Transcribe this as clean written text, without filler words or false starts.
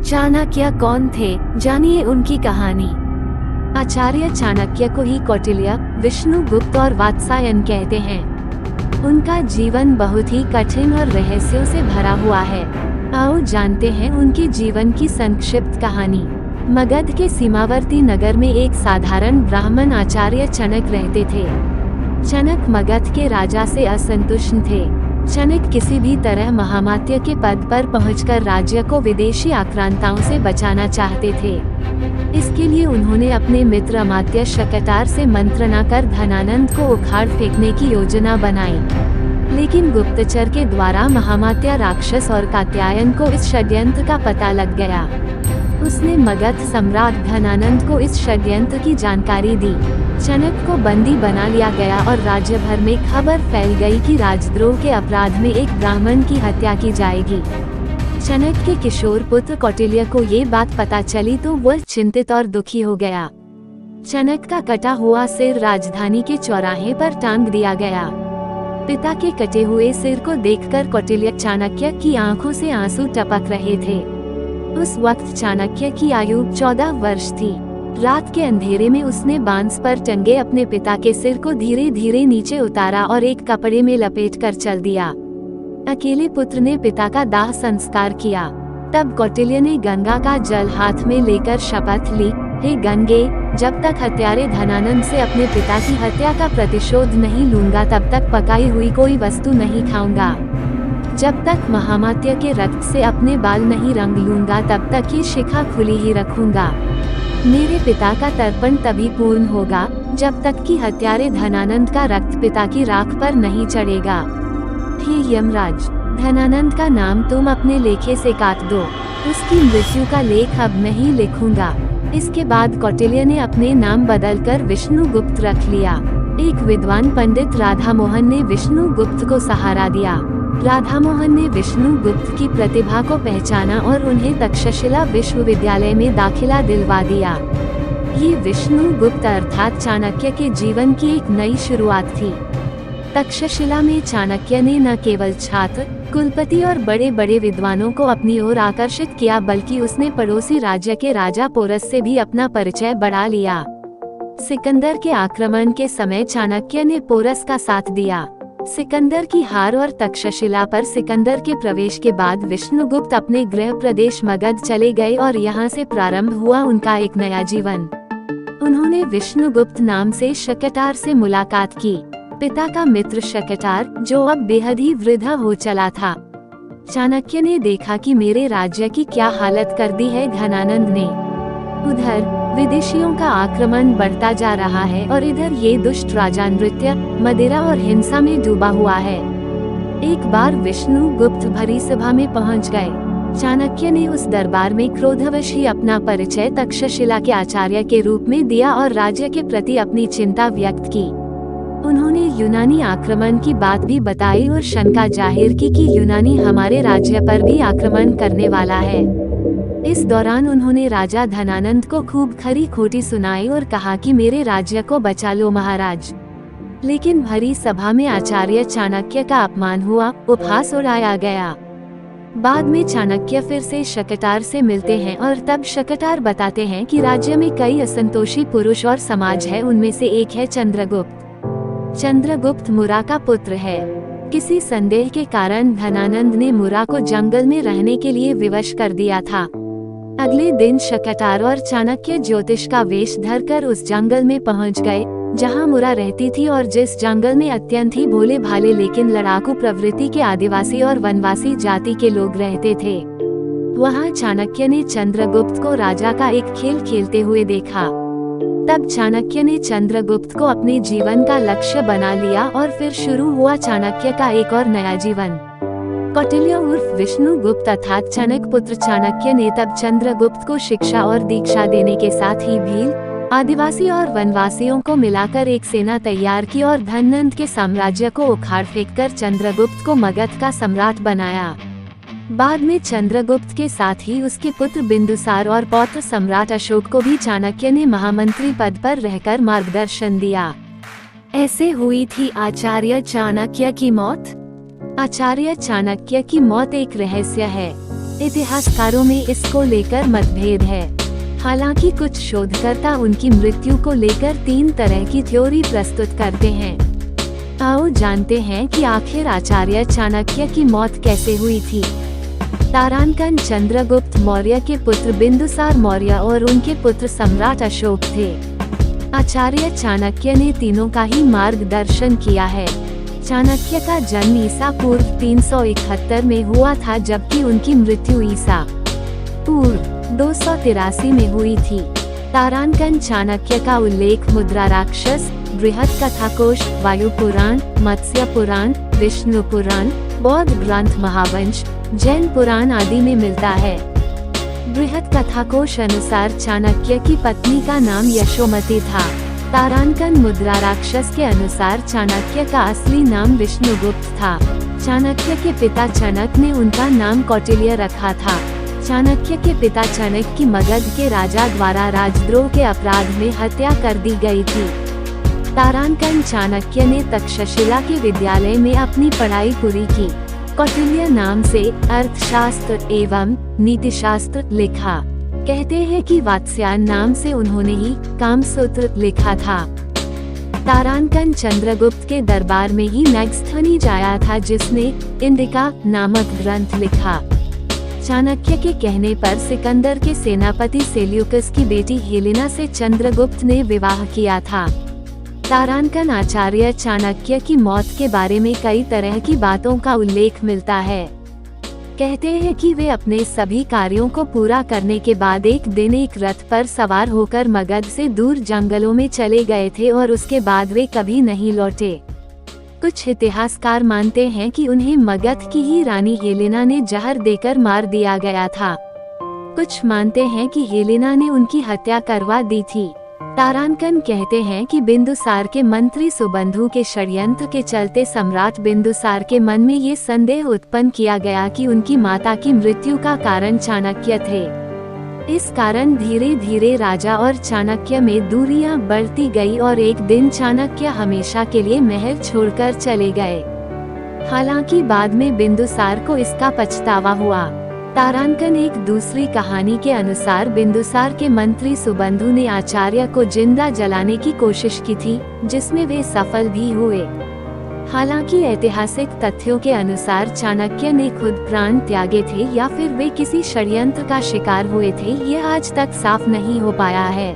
चाणक्य कौन थे, जानिए उनकी कहानी। आचार्य चाणक्य को ही कौटिल्य, विष्णुगुप्त और वात्सायन कहते हैं। उनका जीवन बहुत ही कठिन और रहस्यों से भरा हुआ है। आओ जानते हैं उनके जीवन की संक्षिप्त कहानी। मगध के सीमावर्ती नगर में एक साधारण ब्राह्मण आचार्य चनक रहते थे। चनक मगध के राजा से असंतुष्ट थे। चनक किसी भी तरह महामात्य के पद पर पहुंचकर राज्य को विदेशी आक्रांताओं से बचाना चाहते थे। इसके लिए उन्होंने अपने मित्र अमात्य शकटार से मंत्रणा कर धनानंद को उखाड़ फेंकने की योजना बनाई। लेकिन गुप्तचर के द्वारा महामात्य राक्षस और कात्यायन को इस षड्यंत्र का पता लग गया। उसने मगध सम्राट धनानंद को इस षड्यंत्र की जानकारी दी। चनक को बंदी बना लिया गया और राज्य भर में खबर फैल गई कि राजद्रोह के अपराध में एक ब्राह्मण की हत्या की जाएगी। चनक के किशोर पुत्र कौटिल्य को ये बात पता चली तो वह चिंतित और दुखी हो गया। चनक का कटा हुआ सिर राजधानी के चौराहे पर टांग दिया गया। पिता के कटे हुए सिर को देखकर कौटिल्य चाणक्य की आंखों से आंसू टपक रहे थे। उस वक्त चाणक्य की आयु 14 वर्ष थी। रात के अंधेरे में उसने बांस पर टंगे अपने पिता के सिर को धीरे धीरे नीचे उतारा और एक कपड़े में लपेट कर चल दिया। अकेले पुत्र ने पिता का दाह संस्कार किया। तब कौटिल्य ने गंगा का जल हाथ में लेकर शपथ ली, हे गंगे, जब तक हत्यारे धनानंद से अपने पिता की हत्या का प्रतिशोध नहीं लूंगा तब तक पकाई हुई कोई वस्तु नहीं खाऊंगा। जब तक महामात्य के रक्त से अपने बाल नहीं रंग लूंगा तब तक ये शिखा खुली ही रखूंगा। मेरे पिता का तर्पण तभी पूर्ण होगा जब तक कि हत्यारे धनानंद का रक्त पिता की राख पर नहीं चढ़ेगा। हे यमराज, धनानंद का नाम तुम अपने लेखे से काट दो। उसकी मृत्यु का लेख अब नहीं लिखूंगा। इसके बाद कौटिल्य ने अपने नाम बदलकर विष्णुगुप्त रख लिया। एक विद्वान पंडित राधा मोहन ने विष्णुगुप्त को सहारा दिया। राधा मोहन ने विष्णुगुप्त की प्रतिभा को पहचाना और उन्हें तक्षशिला विश्वविद्यालय में दाखिला दिलवा दिया। ये विष्णुगुप्त अर्थात चाणक्य के जीवन की एक नई शुरुआत थी। तक्षशिला में चाणक्य ने न केवल छात्र, कुलपति और बड़े बड़े विद्वानों को अपनी ओर आकर्षित किया बल्कि उसने पड़ोसी राज्य के राजा पोरस से भी अपना परिचय बढ़ा लिया। सिकंदर के आक्रमण के समय चाणक्य ने पोरस का साथ दिया। सिकंदर की हार और तक्षशिला पर सिकंदर के प्रवेश के बाद विष्णुगुप्त अपने गृह प्रदेश मगध चले गए और यहाँ से प्रारंभ हुआ उनका एक नया जीवन। उन्होंने विष्णुगुप्त नाम से शकटार से मुलाकात की। पिता का मित्र शकटार, जो अब बेहद ही वृद्ध हो चला था। चाणक्य ने देखा कि मेरे राज्य की क्या हालत कर दी है धनानंद ने। उधर विदेशियों का आक्रमण बढ़ता जा रहा है और इधर ये दुष्ट राजा नृत्य, मदिरा और हिंसा में डूबा हुआ है। एक बार विष्णुगुप्त भरी सभा में पहुंच गए। चाणक्य ने उस दरबार में क्रोधवश ही अपना परिचय तक्षशिला के आचार्य के रूप में दिया और राज्य के प्रति अपनी चिंता व्यक्त की। उन्होंने यूनानी आक्रमण की बात भी बताई और शंका जाहिर की कि यूनानी हमारे राज्य पर भी आक्रमण करने वाला है। इस दौरान उन्होंने राजा धनानंद को खूब खरी खोटी सुनाई और कहा कि मेरे राज्य को बचा लो महाराज। लेकिन भरी सभा में आचार्य चाणक्य का अपमान हुआ, उपहास उड़ाया गया। बाद में चाणक्य फिर से शकटार से मिलते हैं और तब शकटार बताते हैं कि राज्य में कई असंतोषी पुरुष और समाज है। उनमें से एक है चंद्रगुप्त। चंद्रगुप्त मुरा का पुत्र है। किसी संदेह के कारण धनानंद ने मुरा को जंगल में रहने के लिए विवश कर दिया था। अगले दिन शकटार और चाणक्य ज्योतिष का वेश धरकर उस जंगल में पहुंच गए जहां मुरा रहती थी और जिस जंगल में अत्यंत ही भोले भाले लेकिन लड़ाकू प्रवृत्ति के आदिवासी और वनवासी जाति के लोग रहते थे। वहां चाणक्य ने चंद्रगुप्त को राजा का एक खेल खेलते हुए देखा। तब चाणक्य ने चंद्रगुप्त को अपने जीवन का लक्ष्य बना लिया और फिर शुरू हुआ चाणक्य का एक और नया जीवन। कौटिल्य उर्फ विष्णुगुप्त अर्थात चनक पुत्र चाणक्य ने तब चंद्रगुप्त को शिक्षा और दीक्षा देने के साथ ही भील, आदिवासी और वनवासियों को मिलाकर एक सेना तैयार की और धनानंद के साम्राज्य को उखाड़ फेंककर चंद्रगुप्त को मगध का सम्राट बनाया। बाद में चंद्रगुप्त के साथ ही उसके पुत्र बिंदुसार और पौत्र सम्राट अशोक को भी चाणक्य ने महामंत्री पद पर रहकर मार्गदर्शन दिया। ऐसे हुई थी आचार्य चाणक्य की मौत। आचार्य चाणक्य की मौत एक रहस्य है। इतिहासकारों में इसको लेकर मतभेद है। हालांकि कुछ शोधकर्ता उनकी मृत्यु को लेकर 3 तरह की थ्योरी प्रस्तुत करते हैं। आओ जानते हैं कि आखिर आचार्य चाणक्य की मौत कैसे हुई थी। तारांकन चंद्रगुप्त मौर्य के पुत्र बिंदुसार मौर्य और उनके पुत्र सम्राट अशोक थे। आचार्य चाणक्य ने तीनों का ही मार्गदर्शन किया है। चाणक्य का जन्म ईसा पूर्व 371 में हुआ था, जबकि उनकी मृत्यु ईसा पूर्व 283 में हुई थी। तारांकन चाणक्य का उल्लेख मुद्रा राक्षस, बृहद कथाकोश, वायु पुराण, मत्स्य पुराण, विष्णु पुराण, बौद्ध ग्रंथ महावंश, जैन पुराण आदि में मिलता है। बृहद कथाकोश अनुसार चाणक्य की पत्नी का नाम यशोमती था। तारांकन मुद्रा राक्षस के अनुसार चाणक्य का असली नाम विष्णुगुप्त था। चाणक्य के पिता चणक ने उनका नाम कौटिल्य रखा था। चाणक्य के पिता चणक की मगध के राजा द्वारा राजद्रोह के अपराध में हत्या कर दी गई थी। तारांकन चाणक्य ने तक्षशिला के विद्यालय में अपनी पढ़ाई पूरी की। कौटिल्य नाम से अर्थशास्त्र एवं नीतिशास्त्र लिखा। कहते हैं कि वात्स्यायन नाम से उन्होंने ही कामसूत्र लिखा था। तारांकन चंद्रगुप्त के दरबार में ही मैगस्थनीज आया था, जिसने इंडिका नामक ग्रंथ लिखा। चाणक्य के कहने पर सिकंदर के सेनापति सेल्यूकस की बेटी हेलेना से चंद्रगुप्त ने विवाह किया था। तारांकन आचार्य चाणक्य की मौत के बारे में कई तरह की बातों का उल्लेख मिलता है। कहते हैं कि वे अपने सभी कार्यों को पूरा करने के बाद एक दिन एक रथ पर सवार होकर मगध से दूर जंगलों में चले गए थे और उसके बाद वे कभी नहीं लौटे। कुछ इतिहासकार मानते हैं कि उन्हें मगध की ही रानी हेलेना ने जहर देकर मार दिया गया था। कुछ मानते हैं कि हेलेना ने उनकी हत्या करवा दी थी। तारांकन कहते हैं कि बिंदुसार के मंत्री सुबंधु के षड्यंत्र के चलते सम्राट बिंदुसार के मन में ये संदेह उत्पन्न किया गया कि उनकी माता की मृत्यु का कारण चाणक्य थे। इस कारण धीरे धीरे राजा और चाणक्य में दूरियां बढ़ती गई और एक दिन चाणक्य हमेशा के लिए महल छोड़कर चले गए। हालांकि बाद में बिंदुसार को इसका पछतावा हुआ। तारांकन एक दूसरी कहानी के अनुसार बिंदुसार के मंत्री सुबंधु ने आचार्य को जिंदा जलाने की कोशिश की थी, जिसमें वे सफल भी हुए। हालांकि ऐतिहासिक तथ्यों के अनुसार चाणक्य ने खुद प्राण त्यागे थे या फिर वे किसी षड्यंत्र का शिकार हुए थे, यह आज तक साफ नहीं हो पाया है।